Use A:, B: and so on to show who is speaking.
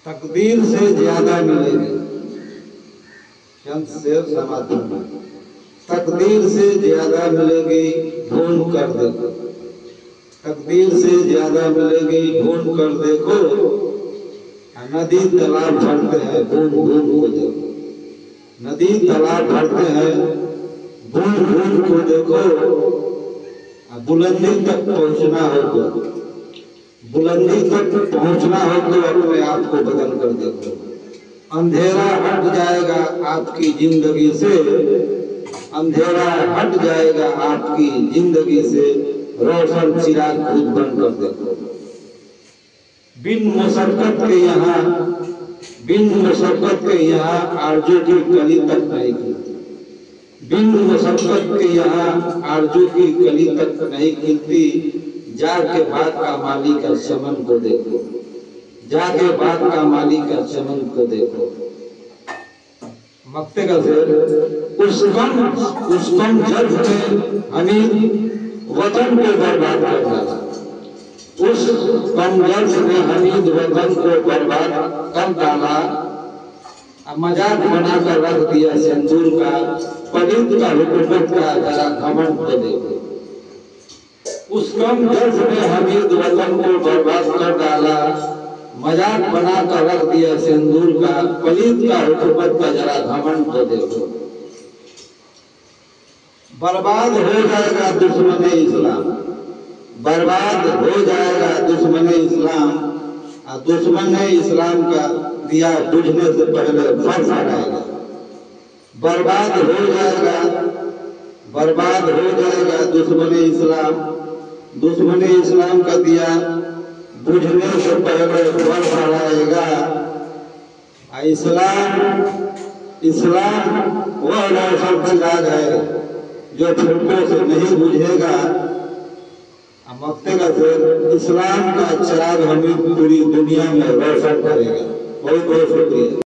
A: तकदीर से ज्यादा मिलेगी। चंद शेर समाधि में, तकदीर से ज्यादा मिलेगी ढूंढ कर देखो, तकदीर से ज्यादा मिलेगी ढूंढ कर देखो, नदी तालाब भरते हैं बूंद बूंद को देखो, नदी तालाब भरते हैं बूंद बूंद को देखो, बुलंदी तक पहुंचना हो तो, बुलंदी तक पहुंचना हो तो अपने आप को बदल कर देखो। अंधेरा हट जाएगा आपकी जिंदगी से, अंधेरा हट जाएगा आपकी जिंदगी से, रोशन चिराग खुद बन कर देखो। बिन मुशक्कत के यहाँ, बिन मुशक्कत के यहाँ आरजू की कली तक नहीं खिलती, बिन मुशक्कत के यहाँ आरजू की कली तक नहीं खिलती। जाके बात का माली का चमन को देखो, जाके बात का माली का चमन को देखो। मक्ते का शेर, उस कम जज ने हमें वतन को बर्बाद कर डाला, उस कम जज ने हमीद वतन को बर्बाद कर डाला, मजाक बनाकर रख दिया सिंदूर का, पलित का हुकूमत का जरा घमंड को देखो। उस कम जज ने हमीद वतन को बर्बाद कर डाला, मजाक बनाकर रख दिया सिंदूर का, पलित का हुकूमत का जरा घमंड को देखो। बर्बाद हो जाएगा दुश्मन इस्लाम, बर्बाद हो जाएगा दुश्मन इस्लाम, दुश्मन इस्लाम का दिया बुझने से पहले फर्ज आएगा। बर्बाद हो जाएगा, बर्बाद हो जाएगा दुश्मन इस्लाम, दुश्मन इस्लाम का दिया बुझने से पहले फर्ज आएगा। इस्लाम, इस्लाम वह रोशन चिराग है जो फिरकों से नहीं बुझेगा। मक्ते का शेर, इस्लाम का चिराग हमें पूरी दुनिया में रोशन करेगा। बहुत बहुत शुक्रिया।